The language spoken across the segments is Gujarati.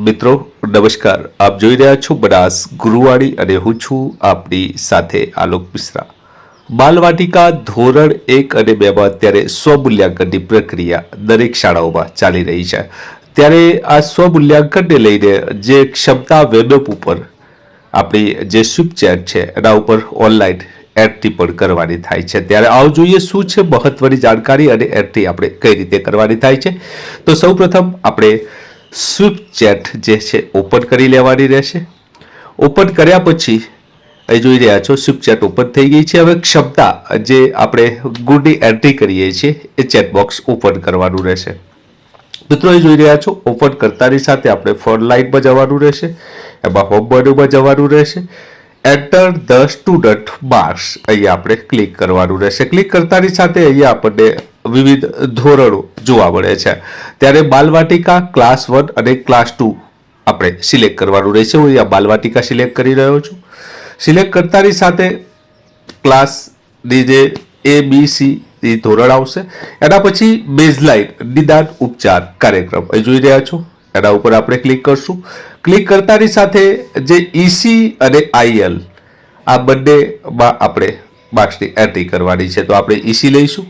મિત્રો નમસ્કાર, આપ જોઈ રહ્યા છો બનાસ ગુરુવાણી અને હું છું આપની સાથે આલોક મિશ્રા। બાલવાટિકા ધોરણ 1 અને 2 માં અત્યારે સ્વમૂલ્યાંકનની પ્રક્રિયા દરેક શાળાઓમાં ચાલી રહી છે। ત્યારે આ સ્વમૂલ્યાંકનને લઈને જે ક્ષમતા વેબ ઉપર આપણી જે સ્વીપ ચેટ છે એના ઉપર ઓનલાઈન એન્ટ્રી પણ કરવાની થાય છે। ત્યારે આવો જોઈએ શું છે મહત્વની જાણકારી અને એન્ટ્રી આપણે કઈ રીતે કરવાની થાય છે। તો સૌપ્રથમ આપણે સ્વીપ ચેટ જે છે ઓપન કરી લેવાની રહેશે। ઓપન કર્યા પછી અહીં જોઈ રહ્યા છો સ્વીપ ચેટ ઓપન થઈ ગઈ છે। હવે ક્ષમતા જે આપણે ગુણની એન્ટ્રી કરીએ છીએ એ ચેટ બોક્સ ઓપન કરવાનું રહેશે। મિત્રો અહીં જોઈ રહ્યા છો ઓપન કરતાની સાથે આપણે ફોન લાઇનમાં જવાનું રહેશે। એમાં હોમ મેનુમાં જવાનું રહેશે। એન્ટર ધ સ્ટુડન્ટ માર્ક્સ અહીંયા આપણે ક્લિક કરવાનું રહેશે। ક્લિક કરતાની સાથે અહીંયા આપણને વિવિધ ધોરણો જોવા મળે છે। ત્યારે બાલવાટિકા ક્લાસ 1 અને ક્લાસ 2 આપણે સિલેક્ટ કરવાનું રહેશે। હું અહીંયા બાલવાટિકા સિલેક્ટ કરી રહ્યો છું। સિલેક્ટ કરતાની સાથે ક્લાસની જે ABC ધોરણ આવશે। એના પછી બેઝલાઇન નિદાન ઉપચાર કાર્યક્રમ અહીં જોઈ રહ્યા છો એના ઉપર આપણે ક્લિક કરશું। ક્લિક કરતાની સાથે જે EC અને IL આ બંનેમાં આપણે માર્ક્સની એન્ટ્રી કરવાની છે। તો આપણે EC લઈશું।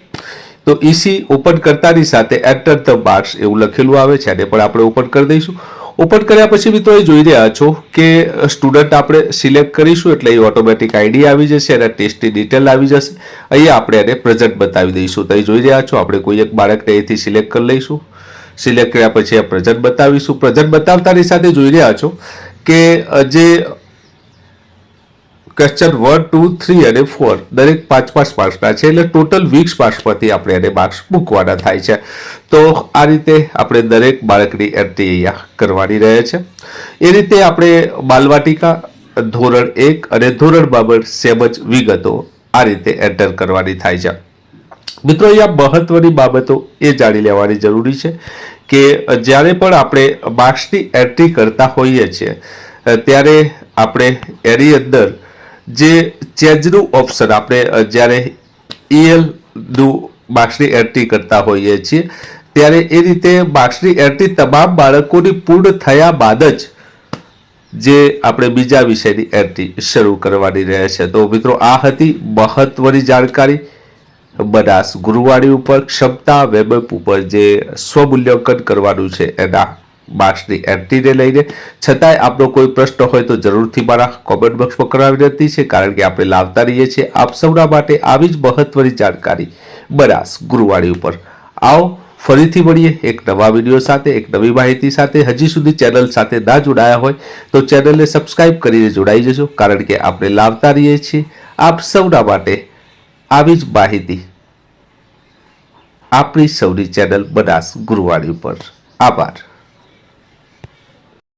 તો EC ઓપન કરતાની સાથે એન્ટર ધ માર્ક્સ એવું લખેલું આવે છે અને પણ આપણે ઓપન કરી દઈશું। ઓપન કર્યા પછી મિત્રો એ જોઈ રહ્યા છો કે સ્ટુડન્ટ આપણે સિલેક્ટ કરીશું એટલે એ ઓટોમેટિક આઈડી આવી જશે અને ટેસ્ટની ડિટેલ આવી જશે। અહીંયા આપણે એને પ્રેઝન્ટ બતાવી દઈશું। તો અહીં જોઈ રહ્યા છો આપણે કોઈ એક બાળકને અહીંથી સિલેક્ટ કરી લઈશું। સિલેક્ટ કર્યા પછી આ પ્રેઝન્ટ બતાવીશું। પ્રેઝન્ટ બતાવતાની સાથે જોઈ રહ્યા છો કે જે ક્વેશ્ચન 1, 2, 3 અને 4 દરેક 5-5 માર્ક્સના છે એટલે ટોટલ 20 માર્ક્સ પરથી આપણે એને માર્ક્સ મૂકવાના થાય છે। તો આ રીતે આપણે દરેક બાળકની એન્ટ્રી અહીંયા કરવાની રહે છે। એ રીતે આપણે બાલવાટિકા ધોરણ 1 અને ધોરણ બાબત સેમ જ વિગતો આ રીતે એન્ટર કરવાની થાય છે। મિત્રો અહીંયા મહત્વની બાબતો એ જાણી લેવાની જરૂરી છે કે જ્યારે પણ આપણે માર્ક્સની એન્ટ્રી કરતા હોઈએ છીએ ત્યારે આપણે એની અંદર જે ચેન્જનું ઓપ્શન આપણે જ્યારે ELનું માર્ક્સની એન્ટ્રી કરતા હોઈએ છીએ ત્યારે એ રીતે માર્ક્સની એન્ટ્રી તમામ બાળકોની પૂર્ણ થયા બાદ જ જે આપણે બીજા વિષયની એન્ટ્રી શરૂ કરવાની રહે છે। તો મિત્રો આ હતી મહત્વની જાણકારી બનાસ ગુરુવાણી ઉપર ક્ષમતા વેબ ઉપર જે સ્વમૂલ્યાંકન કરવાનું છે એના માર્ક્સની એન્ટ્રીને લઈને। છતાંય આપનો કોઈ પ્રશ્ન હોય તો જરૂરથી મારા કોમેન્ટ બોક્સમાં કરવા વિનંતી છે કારણ કે આપણે લાવતા રહીએ છીએ આપ સૌના માટે આવી જ મહત્વની જાણકારી બનાસ ગુરુવાણી ઉપર। આવો ફરીથી મળીએ એક નવા વિડીયો સાથે એક નવી માહિતી સાથે। હજી સુધી ચેનલ સાથે ના જોડાયા હોય તો ચેનલને સબસ્ક્રાઇબ કરીને જોડાઈ જજો કારણ કે આપણે લાવતા રહીએ છીએ આપ સૌના માટે આવી જ માહિતી આપણી સૌની ચેનલ બનાસ ગુરુવાણી ઉપર। આભાર।